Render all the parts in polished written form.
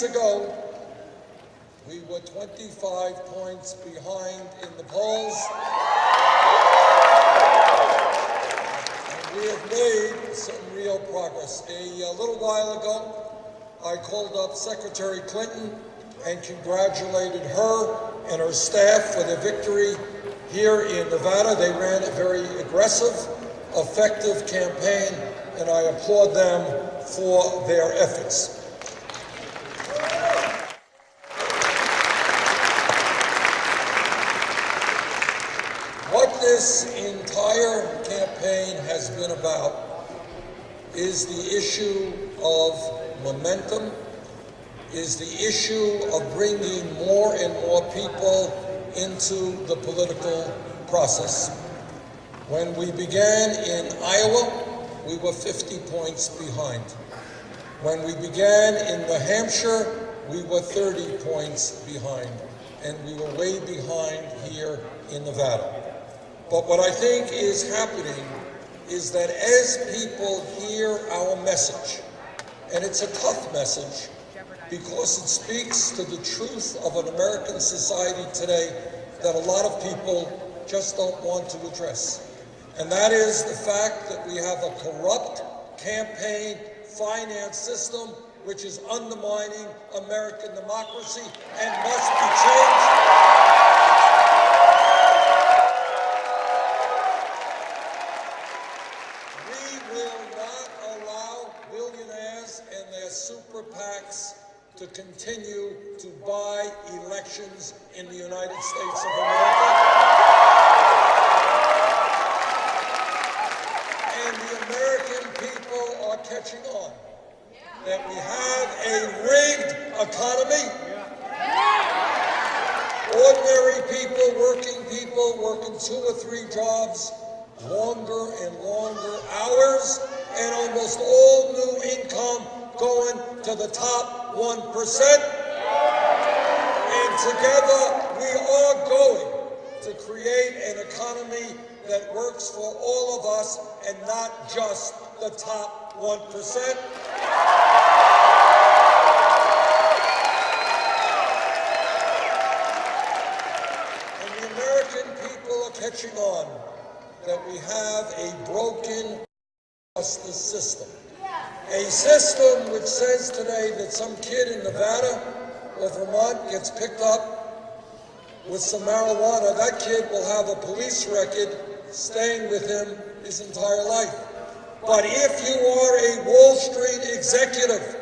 weeks ago, we were 25 points behind in the polls. And we have made some real progress. A little while ago, I called up Secretary Clinton and congratulated her and her staff for their victory here in Nevada. They ran a very aggressive, effective campaign, and I applaud them for their efforts. What this entire campaign has been about is the issue of momentum, is the issue of bringing more and more people into the political process. When we began in Iowa, we were 50 points behind. When we began in New Hampshire, we were 30 points behind, and we were way behind here in Nevada. But what I think is happening is that as people hear our message, and it's a tough message because it speaks to the truth of an American society today that a lot of people just don't want to address. And that is the fact that we have a corrupt campaign finance system which is undermining American democracy and must be changed. Super PACs to continue to buy elections in the United States of America. And the American people are catching on that we have a rigged economy. Ordinary people working 2 or 3 jobs, longer and longer hours, and almost all new income going to the top 1%. And together we are going to create an economy that works for all of us and not just the top 1%. And the American people are catching on that we have a broken justice system. A system which says today that some kid in Nevada or Vermont gets picked up with some marijuana, that kid will have a police record staying with him his entire life. But if you are a Wall Street executive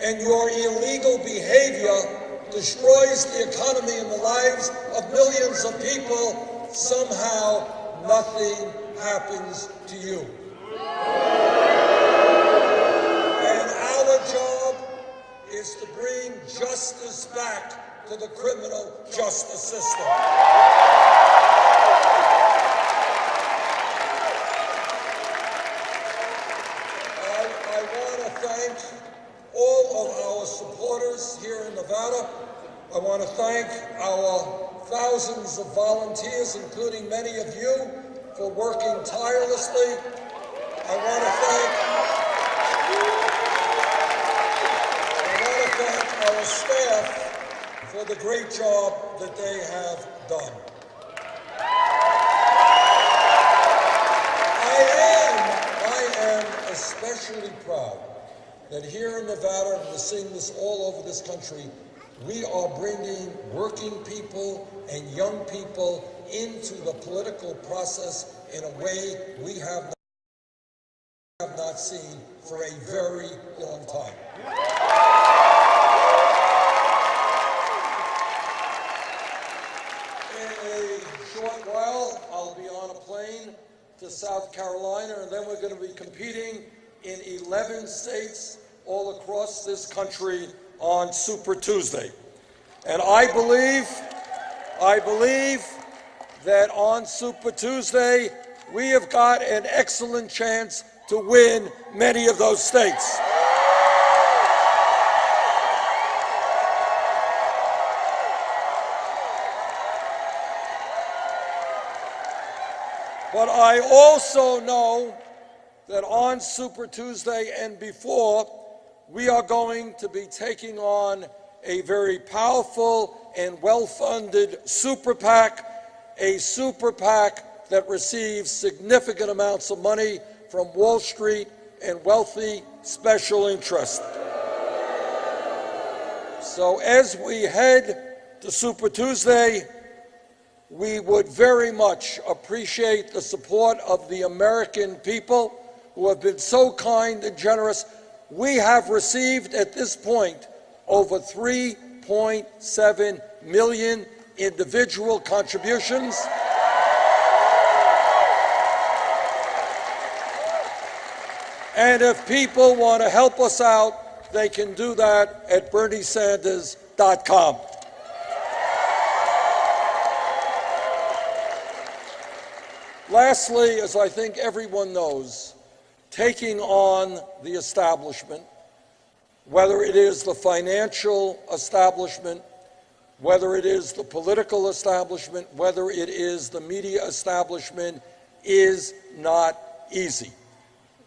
and your illegal behavior destroys the economy and the lives of millions of people, somehow nothing happens to you. Is to bring justice back to the criminal justice system. I want to thank all of our supporters here in Nevada. I want to thank our thousands of volunteers, including many of you, for working tirelessly. I want to thank our staff for the great job that they have done. I am especially proud that here in Nevada, and we're seeing this all over this country, we are bringing working people and young people into the political process in a way we have not seen for a very long time. Short while, I'll be on a plane to South Carolina, and then we're going to be competing in 11 states all across this country on Super Tuesday. And I believe that on Super Tuesday, we have got an excellent chance to win many of those states. But I also know that on Super Tuesday and before, we are going to be taking on a very powerful and well-funded super PAC, a super PAC that receives significant amounts of money from Wall Street and wealthy special interests. So as we head to Super Tuesday, we would very much appreciate the support of the American people who have been so kind and generous. We have received at this point over 3.7 million individual contributions. And if people want to help us out, they can do that at BernieSanders.com. Lastly, as I think everyone knows, taking on the establishment, whether it is the financial establishment, whether it is the political establishment, whether it is the media establishment, is not easy.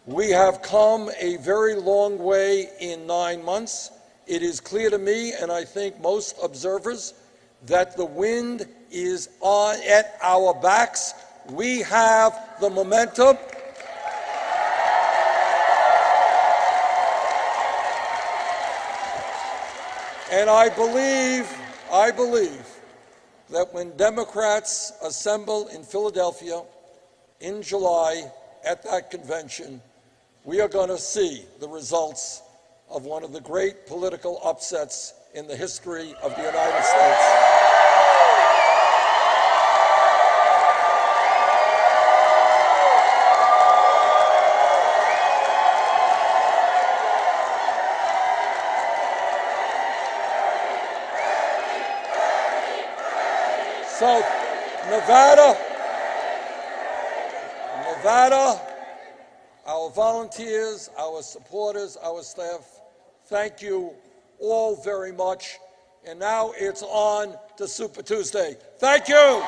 We have come a very long way in 9 months. It is clear to me, and I think most observers, that the wind is at our backs. We have the momentum. And I believe that when Democrats assemble in Philadelphia in July at that convention, we are going to see the results of one of the great political upsets in the history of the United States. So, Nevada, our volunteers, our supporters, our staff, thank you all very much. And now it's on to Super Tuesday. Thank you.